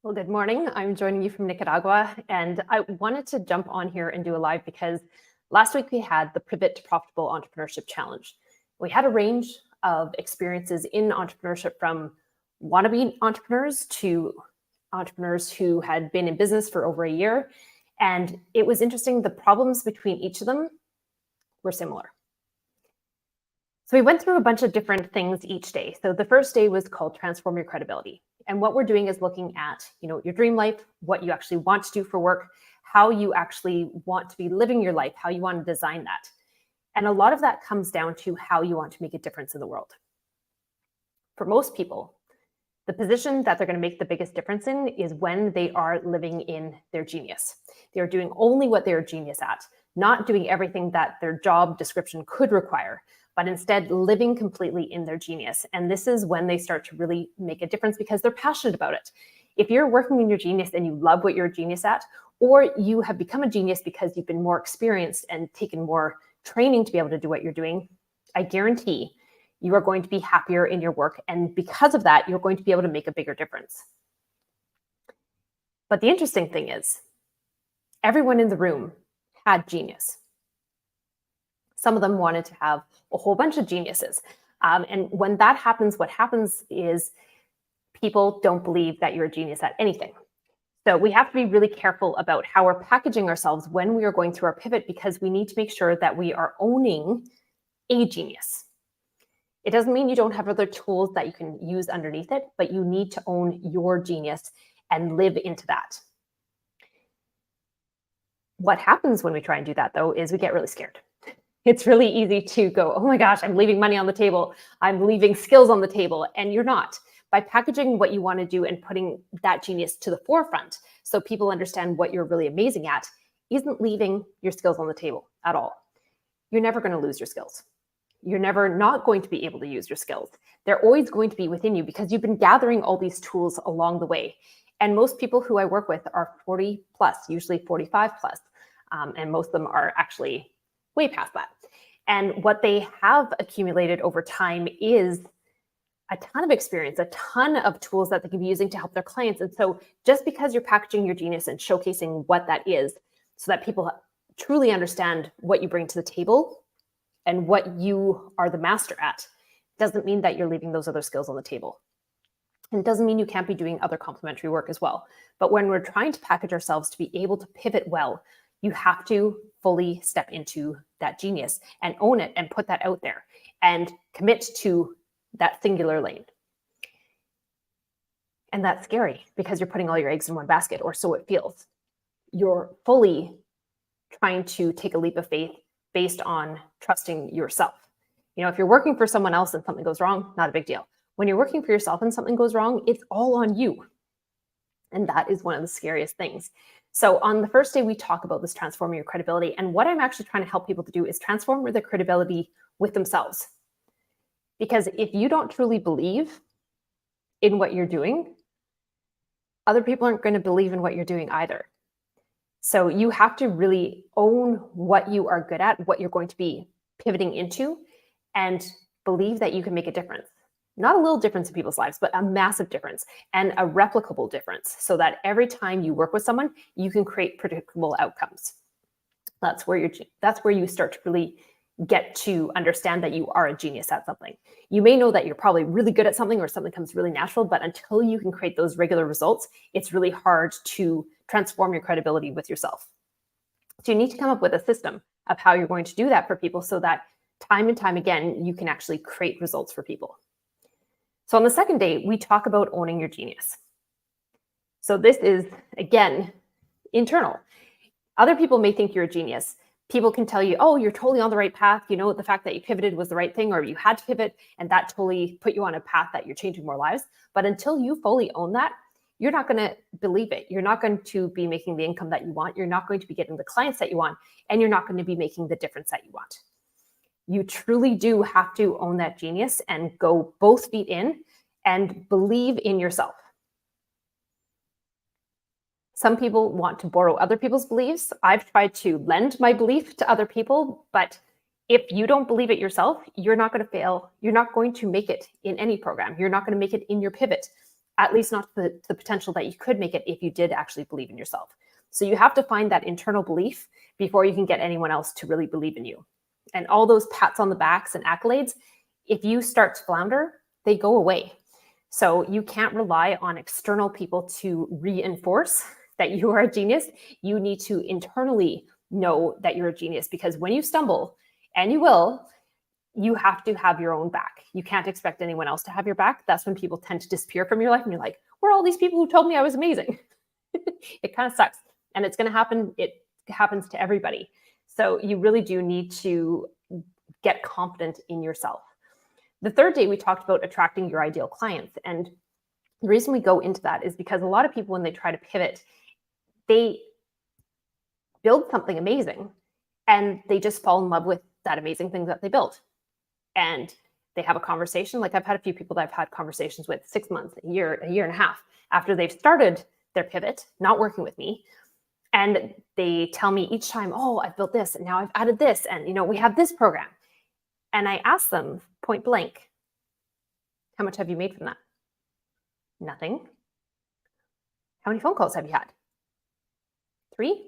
Well, good morning. I'm joining you from Nicaragua, and I wanted to jump on here and do a live because last week we had the Pivot to Profitable Entrepreneurship Challenge. We had a range of experiences in entrepreneurship from wannabe entrepreneurs to entrepreneurs who had been in business for over a year. And it was interesting, the problems between each of them were similar. So we went through a bunch of different things each day. So the first day was called Transform Your Credibility. And what we're doing is looking at, your dream life, what you actually want to do for work, how you actually want to be living your life, how you want to design that. And a lot of that comes down to how you want to make a difference in the world. For most people, the position that they're going to make the biggest difference in is when they are living in their genius. They're doing only what they're a genius at, not doing everything that their job description could require, but instead living completely in their genius. And this is when they start to really make a difference because they're passionate about it. If you're working in your genius and you love what you're a genius at, or you have become a genius because you've been more experienced and taken more training to be able to do what you're doing, I guarantee you are going to be happier in your work. And because of that, you're going to be able to make a bigger difference. But the interesting thing is, everyone in the room had genius. Some of them wanted to have a whole bunch of geniuses. And when that happens, what happens is people don't believe that you're a genius at anything. So we have to be really careful about how we're packaging ourselves when we are going through our pivot, because we need to make sure that we are owning a genius. It doesn't mean you don't have other tools that you can use underneath it, but you need to own your genius and live into that. What happens when we try and do that, though, is we get really scared. It's really easy to go, oh my gosh, I'm leaving money on the table. I'm leaving skills on the table. And you're not. By packaging what you want to do and putting that genius to the forefront so people understand what you're really amazing at isn't leaving your skills on the table at all. You're never going to lose your skills. You're never not going to be able to use your skills. They're always going to be within you because you've been gathering all these tools along the way. And most people who I work with are 40 plus, usually 45 plus. And most of them are actually way past that. And what they have accumulated over time is a ton of experience, a ton of tools that they can be using to help their clients. And so just because you're packaging your genius and showcasing what that is so that people truly understand what you bring to the table and what you are the master at, doesn't mean that you're leaving those other skills on the table. And it doesn't mean you can't be doing other complementary work as well. But when we're trying to package ourselves to be able to pivot well, you have to fully step into that genius and own it and put that out there and commit to that singular lane. And that's scary because you're putting all your eggs in one basket, or so it feels. You're fully trying to take a leap of faith based on trusting yourself. If you're working for someone else and something goes wrong, not a big deal. When you're working for yourself and something goes wrong, it's all on you. And that is one of the scariest things. So on the first day, we talk about this transforming your credibility. And what I'm actually trying to help people to do is transform their credibility with themselves. Because if you don't truly believe in what you're doing, other people aren't going to believe in what you're doing either. So you have to really own what you are good at, what you're going to be pivoting into, and believe that you can make a difference. Not a little difference in people's lives, but a massive difference and a replicable difference so that every time you work with someone, you can create predictable outcomes. That's where you start to really get to understand that you are a genius at something. You may know that you're probably really good at something or something comes really natural, but until you can create those regular results, it's really hard to transform your credibility with yourself. So you need to come up with a system of how you're going to do that for people so that time and time again, you can actually create results for people. So on the second day, we talk about owning your genius. So this is, again, internal. Other people may think you're a genius. People can tell you, oh, you're totally on the right path. The fact that you pivoted was the right thing, or you had to pivot, and that totally put you on a path that you're changing more lives. But until you fully own that, you're not going to believe it. You're not going to be making the income that you want. You're not going to be getting the clients that you want, and you're not going to be making the difference that you want. You truly do have to own that genius and go both feet in and believe in yourself. Some people want to borrow other people's beliefs. I've tried to lend my belief to other people, but if you don't believe it yourself, you're not going to fail. You're not going to make it in any program. You're not going to make it in your pivot. at least not to the potential that you could make it if you did actually believe in yourself. So you have to find that internal belief before you can get anyone else to really believe in you. And all those pats on the backs and accolades, if you start to flounder, they go away. So you can't rely on external people to reinforce that you are a genius. You need to internally know that you're a genius, because when you stumble, and you will, you have to have your own back. You can't expect anyone else to have your back. That's when people tend to disappear from your life and you're like, where are all these people who told me I was amazing? It kind of sucks. And it's going to happen. It happens to everybody. So you really do need to get confident in yourself. The third day, we talked about attracting your ideal clients. And the reason we go into that is because a lot of people, when they try to pivot, they build something amazing and they just fall in love with that amazing thing that they built. And they have a conversation. Like, I've had a few people that I've had conversations with 6 months, a year and a half after they've started their pivot, not working with me. And they tell me each time, oh, I've built this and now I've added this. And, we have this program. And I ask them point blank, how much have you made from that? Nothing. How many phone calls have you had? 3.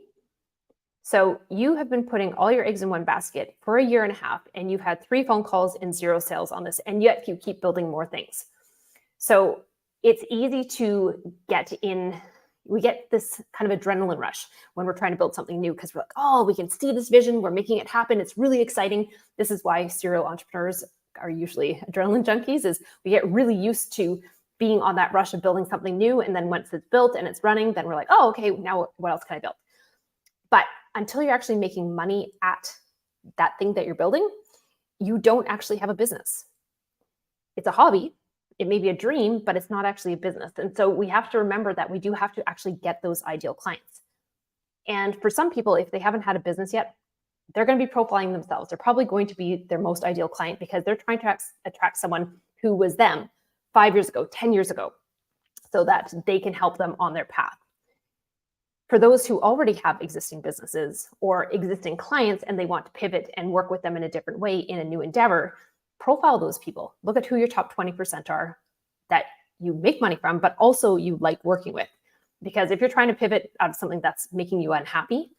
So you have been putting all your eggs in one basket for a year and a half, and you've had 3 phone calls and 0 sales on this, and yet you keep building more things. So it's easy to get in. We get this kind of adrenaline rush when we're trying to build something new, because we're like, oh, we can see this vision. We're making it happen. It's really exciting. This is why serial entrepreneurs are usually adrenaline junkies, is we get really used to being on that rush of building something new. And then once it's built and it's running, then we're like, oh, okay, now what else can I build? But until you're actually making money at that thing that you're building, you don't actually have a business. It's a hobby. It may be a dream, but it's not actually a business. And so we have to remember that we do have to actually get those ideal clients. And for some people, if they haven't had a business yet, they're going to be profiling themselves. They're probably going to be their most ideal client because they're trying to attract someone who was them 5 years ago, 10 years ago, so that they can help them on their path. For those who already have existing businesses or existing clients and they want to pivot and work with them in a different way in a new endeavor, profile those people. Look at who your top 20% are that you make money from, but also you like working with. Because if you're trying to pivot out of something that's making you unhappy,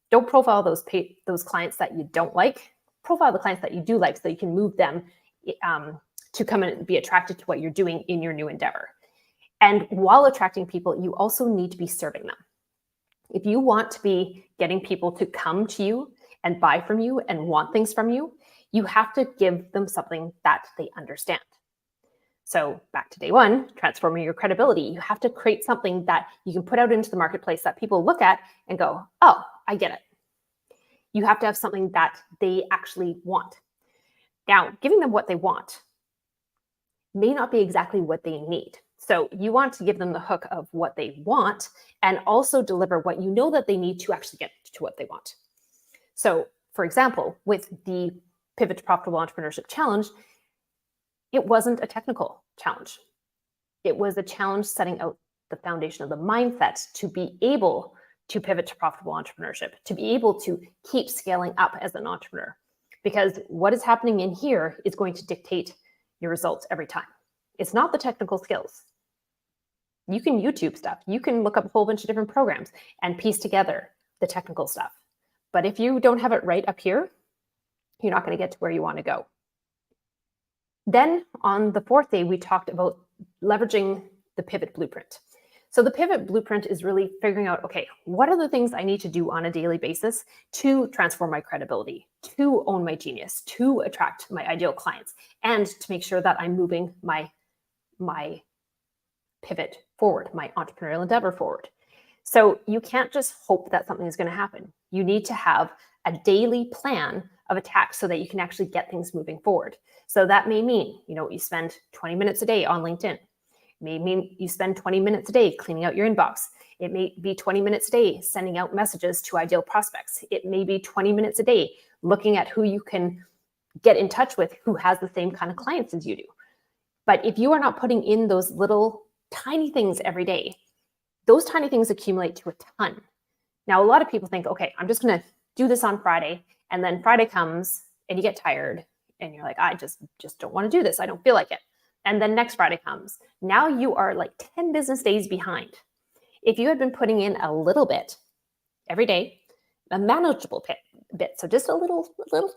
don't profile those clients that you don't like. Profile the clients that you do like, so you can move them to come and be attracted to what you're doing in your new endeavor. And while attracting people, you also need to be serving them. If you want to be getting people to come to you and buy from you and want things from you, you have to give them something that they understand. So back to day 1, transforming your credibility. You have to create something that you can put out into the marketplace that people look at and go, oh, I get it. You have to have something that they actually want. Now, giving them what they want may not be exactly what they need. So you want to give them the hook of what they want and also deliver what you know that they need to actually get to what they want. So, for example, with the Pivot to Profitable Entrepreneurship Challenge, it wasn't a technical challenge. It was a challenge setting out the foundation of the mindset to be able to pivot to profitable entrepreneurship, to be able to keep scaling up as an entrepreneur. Because what is happening in here is going to dictate your results every time. It's not the technical skills. You can YouTube stuff. You can look up a whole bunch of different programs and piece together the technical stuff. But if you don't have it right up here, you're not going to get to where you want to go. Then on the 4th day, we talked about leveraging the pivot blueprint. So the pivot blueprint is really figuring out, okay, what are the things I need to do on a daily basis to transform my credibility, to own my genius, to attract my ideal clients, and to make sure that I'm moving my pivot forward, my entrepreneurial endeavor forward. So you can't just hope that something is going to happen. You need to have a daily plan of attack so that you can actually get things moving forward. So that may mean, you spend 20 minutes a day on LinkedIn. It may mean you spend 20 minutes a day cleaning out your inbox. It may be 20 minutes a day sending out messages to ideal prospects. It may be 20 minutes a day looking at who you can get in touch with who has the same kind of clients as you do. But if you are not putting in those little tiny things every day, those tiny things accumulate to a ton. Now, a lot of people think, okay, I'm just going to do this on Friday. And then Friday comes and you get tired and you're like, I just don't want to do this. I don't feel like it. And then next Friday comes. Now you are like 10 business days behind. If you had been putting in a little bit every day, a manageable bit, so just a little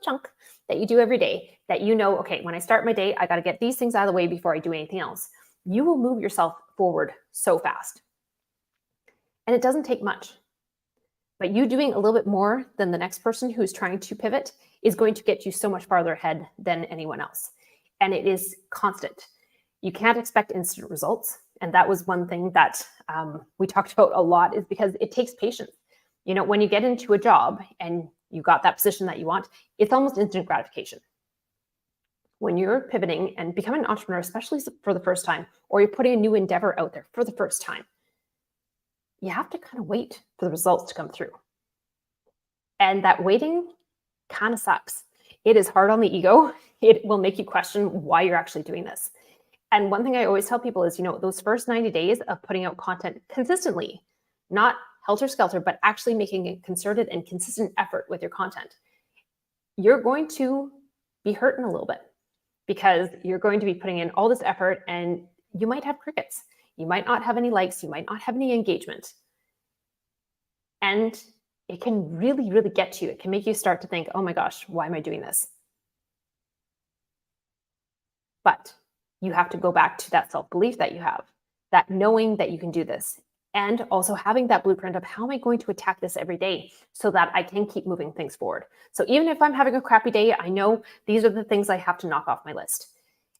chunk that you do every day, that you know, okay, when I start my day, I got to get these things out of the way before I do anything else. You will move yourself forward so fast. And it doesn't take much. But you doing a little bit more than the next person who's trying to pivot is going to get you so much farther ahead than anyone else. And it is constant. You can't expect instant results. And that was one thing that we talked about a lot, is because it takes patience. You know, when you get into a job and you got that position that you want, it's almost instant gratification. When you're pivoting and becoming an entrepreneur, especially for the first time, or you're putting a new endeavor out there for the first time, you have to kind of wait for the results to come through. And that waiting kind of sucks. It is hard on the ego. It will make you question why you're actually doing this. And one thing I always tell people is, you know, those first 90 days of putting out content consistently, not helter-skelter, but actually making a concerted and consistent effort with your content, you're going to be hurting a little bit, because you're going to be putting in all this effort and you might have crickets. You might not have any likes. You might not have any engagement. And it can really, really get to you. It can make you start to think, oh my gosh, why am I doing this? But you have to go back to that self-belief that you have, that knowing that you can do this, and also having that blueprint of how am I going to attack this every day so that I can keep moving things forward. So even if I'm having a crappy day, I know these are the things I have to knock off my list.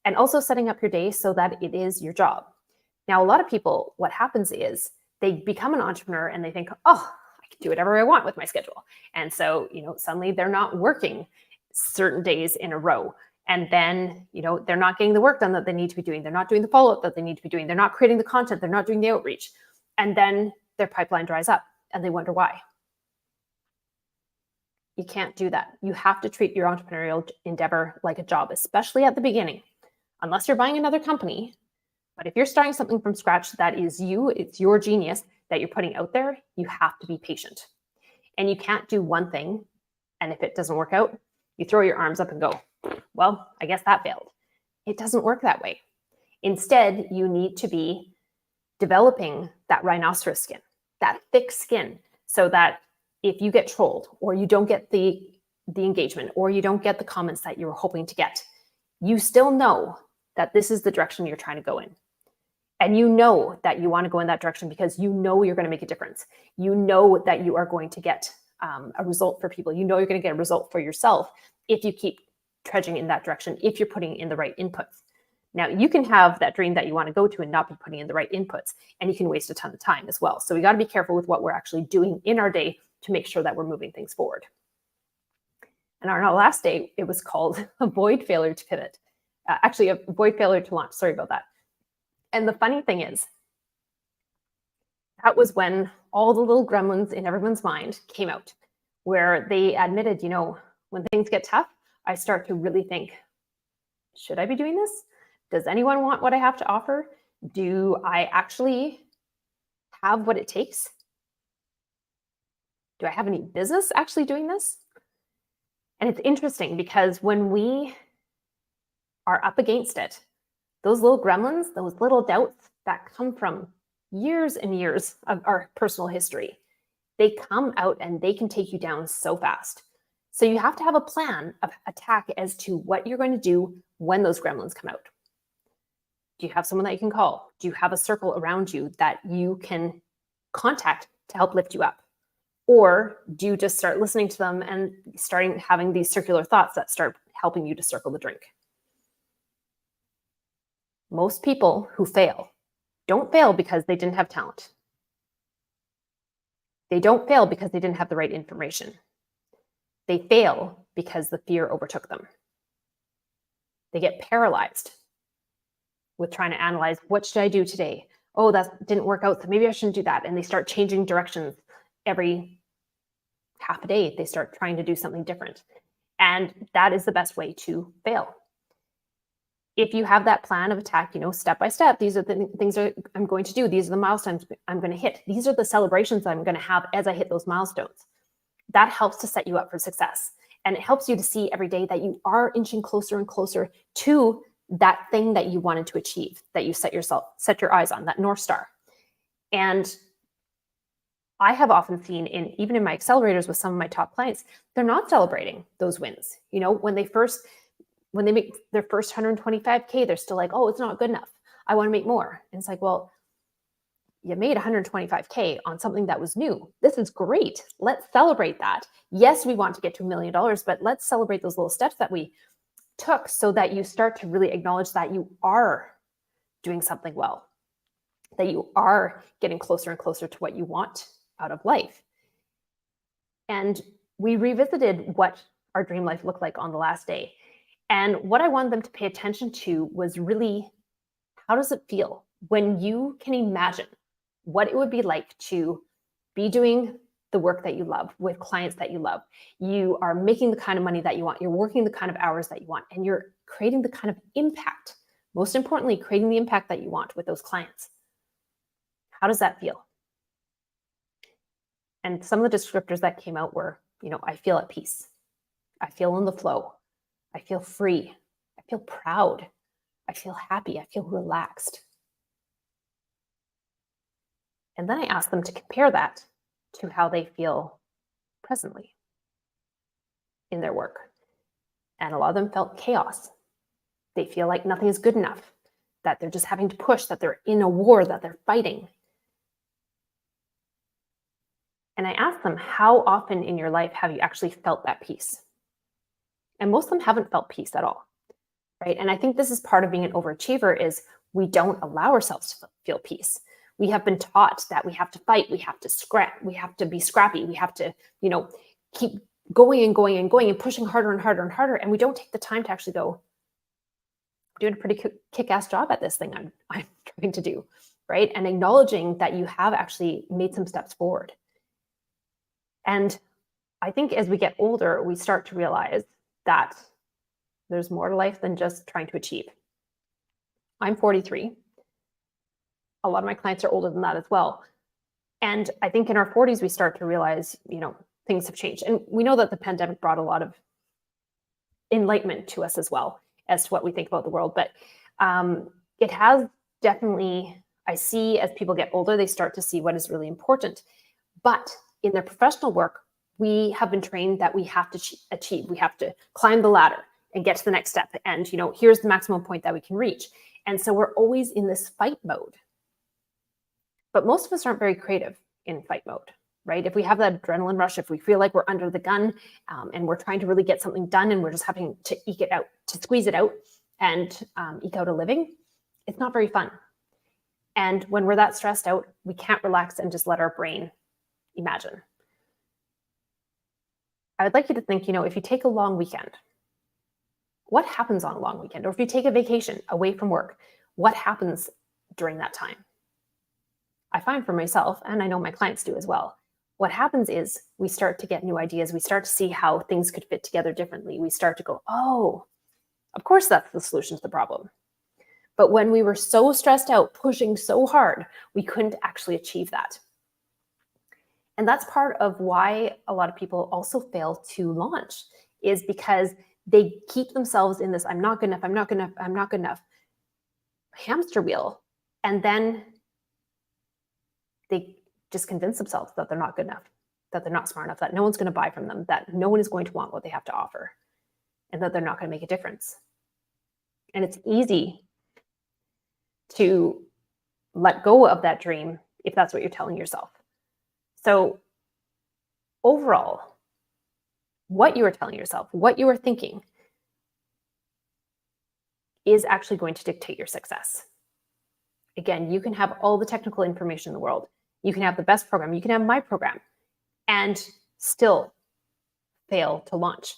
And also setting up your day so that it is your job. Now, a lot of people, what happens is they become an entrepreneur and they think, oh, I can do whatever I want with my schedule. And so, you know, suddenly they're not working certain days in a row. And then, you know, they're not getting the work done that they need to be doing. They're not doing the follow-up that they need to be doing. They're not creating the content. They're not doing the outreach. And then their pipeline dries up and they wonder why. You can't do that. You have to treat your entrepreneurial endeavor like a job, especially at the beginning, unless you're buying another company. But if you're starting something from scratch that is you, it's your genius that you're putting out there, you have to be patient. And you can't do one thing, and if it doesn't work out, you throw your arms up and go, well, I guess that failed. It doesn't work that way. Instead, you need to be developing that rhinoceros skin, that thick skin, so that if you get trolled, or you don't get the engagement, or you don't get the comments that you were hoping to get, you still know that this is the direction you're trying to go in. And you know that you want to go in that direction because you know you're going to make a difference. You know that you are going to get a result for people. You know you're going to get a result for yourself if you keep trudging in that direction, if you're putting in the right inputs. Now, you can have that dream that you want to go to and not be putting in the right inputs, and you can waste a ton of time as well. So we got to be careful with what we're actually doing in our day to make sure that we're moving things forward. And on our last day, it was called avoid failure to pivot. Actually, avoid failure to launch. Sorry about that. And the funny thing is, that was when all the little gremlins in everyone's mind came out, where they admitted, you know, when things get tough, I start to really think, should I be doing this? Does anyone want what I have to offer? Do I actually have what it takes? Do I have any business actually doing this? And it's interesting because when we are up against it, those little gremlins, those little doubts that come from years and years of our personal history, they come out and they can take you down so fast. So you have to have a plan of attack as to what you're going to do when those gremlins come out. Do you have someone that you can call? Do you have a circle around you that you can contact to help lift you up? Or do you just start listening to them and starting having these circular thoughts that start helping you to circle the drink? Most people who fail don't fail because they didn't have talent. They don't fail because they didn't have the right information. They fail because the fear overtook them. They get paralyzed with trying to analyze, what should I do today? Oh, that didn't work out, so maybe I shouldn't do that. And they start changing directions every half a day. They start trying to do something different. And that is the best way to fail. If you have that plan of attack, you know, step by step, these are the things that I'm going to do. These are the milestones I'm going to hit. These are the celebrations that I'm going to have as I hit those milestones. That helps to set you up for success. And it helps you to see every day that you are inching closer and closer to that thing that you wanted to achieve, that you set your eyes on, that North Star. And I have often seen even in my accelerators with some of my top clients, they're not celebrating those wins. When they make their first 125K, they're still like, oh, it's not good enough. I want to make more. And it's like, well, you made 125K on something that was new. This is great. Let's celebrate that. Yes, we want to get to $1 million, but let's celebrate those little steps that we took so that you start to really acknowledge that you are doing something well, that you are getting closer and closer to what you want out of life. And we revisited what our dream life looked like on the last day. And what I wanted them to pay attention to was really, how does it feel when you can imagine what it would be like to be doing the work that you love with clients that you love. You are making the kind of money that you want. You're working the kind of hours that you want, and you're creating the kind of impact, most importantly, creating the impact that you want with those clients. How does that feel? And some of the descriptors that came out were, I feel at peace. I feel in the flow. I feel free. I feel proud. I feel happy. I feel relaxed. And then I asked them to compare that to how they feel presently in their work. And a lot of them felt chaos. They feel like nothing is good enough, that they're just having to push, that they're in a war, that they're fighting. And I asked them, how often in your life have you actually felt that peace? And most of them haven't felt peace at all, right? And I think this is part of being an overachiever, is we don't allow ourselves to feel peace. We have been taught that we have to fight, we have to scrap, we have to be scrappy, we have to, keep going and going and going and pushing harder and harder and harder. And we don't take the time to actually go, I'm doing a pretty kick-ass job at this thing I'm trying to do, right? And acknowledging that you have actually made some steps forward. And I think as we get older, we start to realize that there's more to life than just trying to achieve. I'm 43. A lot of my clients are older than that as well. And I think in our 40s, we start to realize, things have changed. And we know that the pandemic brought a lot of enlightenment to us as well as to what we think about the world. But it has definitely, I see as people get older, they start to see what is really important. But in their professional work, we have been trained that we have to achieve, we have to climb the ladder and get to the next step. And, here's the maximum point that we can reach. And so we're always in this fight mode. But most of us aren't very creative in fight mode, right? If we have that adrenaline rush, if we feel like we're under the gun and we're trying to really get something done and we're just having to eke it out, to squeeze it out and eke out a living, it's not very fun. And when we're that stressed out, we can't relax and just let our brain imagine. I would like you to think, if you take a long weekend, what happens on a long weekend? Or if you take a vacation away from work, what happens during that time? I find for myself, and I know my clients do as well, what happens is we start to get new ideas. We start to see how things could fit together differently. We start to go, oh, of course that's the solution to the problem. But when we were so stressed out, pushing so hard, we couldn't actually achieve that. And that's part of why a lot of people also fail to launch, is because they keep themselves in this, I'm not good enough, I'm not good enough, I'm not good enough hamster wheel. And then they just convince themselves that they're not good enough, that they're not smart enough, that no one's going to buy from them, that no one is going to want what they have to offer, and that they're not going to make a difference. And it's easy to let go of that dream if that's what you're telling yourself. So overall, what you are telling yourself, what you are thinking, is actually going to dictate your success. Again, you can have all the technical information in the world. You can have the best program. You can have my program and still fail to launch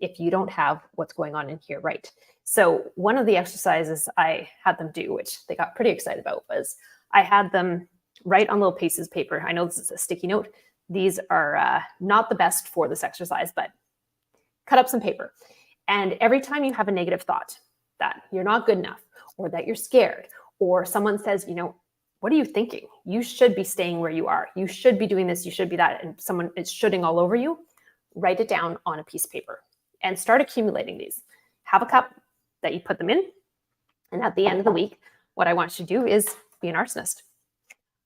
if you don't have what's going on in here right. So one of the exercises I had them do, which they got pretty excited about, was I had them write on little pieces of paper. I know this is a sticky note. These are not the best for this exercise, but cut up some paper. And every time you have a negative thought that you're not good enough, or that you're scared, or someone says, what are you thinking? You should be staying where you are. You should be doing this. You should be that. And someone is shooting all over you. Write it down on a piece of paper and start accumulating these. Have a cup that you put them in, And at the end of the week, what I want you to do is be an arsonist.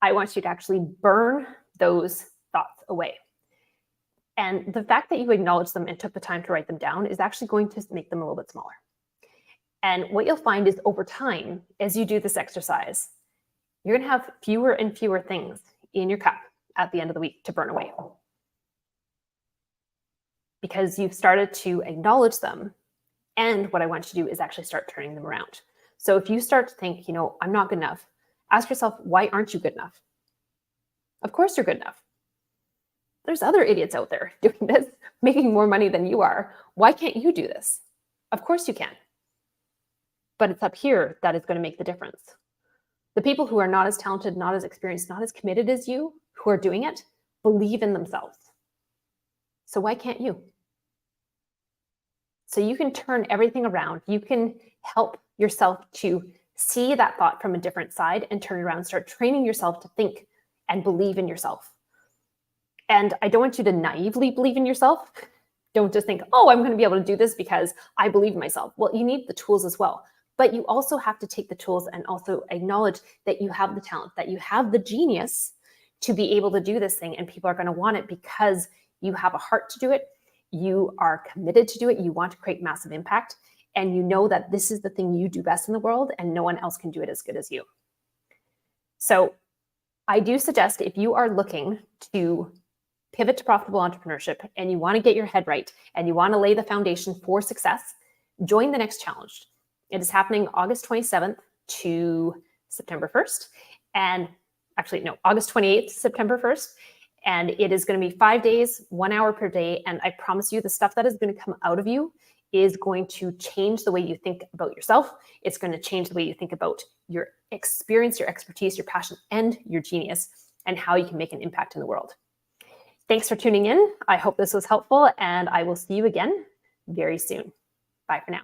I want you to actually burn those thoughts away. And the fact that you acknowledged them and took the time to write them down is actually going to make them a little bit smaller. And what you'll find is over time, as you do this exercise, you're going to have fewer and fewer things in your cup at the end of the week to burn away. Because you've started to acknowledge them. And what I want you to do is actually start turning them around. So if you start to think, I'm not good enough, ask yourself, why aren't you good enough? Of course you're good enough. There's other idiots out there doing this, making more money than you are. Why can't you do this? Of course you can. But it's up here that is going to make the difference. The people who are not as talented, not as experienced, not as committed as you, who are doing it, believe in themselves. So why can't you? So you can turn everything around. You can help yourself to see that thought from a different side and turn it around, start training yourself to think and believe in yourself. And I don't want you to naively believe in yourself. Don't just think, oh, I'm going to be able to do this because I believe in myself. Well, you need the tools as well. But you also have to take the tools and also acknowledge that you have the talent, that you have the genius to be able to do this thing. And people are going to want it because you have a heart to do it. You are committed to do it. You want to create massive impact. And you know that this is the thing you do best in the world and no one else can do it as good as you. So I do suggest if you are looking to pivot to profitable entrepreneurship and you want to get your head right and you want to lay the foundation for success, join the next challenge. It is happening August 27th to September 1st. And actually, no, August 28th to September 1st. And it is going to be 5 days, 1 hour per day. And I promise you the stuff that is going to come out of you is going to change the way you think about yourself. It's going to change the way you think about your experience, your expertise, your passion, and your genius, and how you can make an impact in the world. Thanks for tuning in. I hope this was helpful, and I will see you again very soon. Bye for now.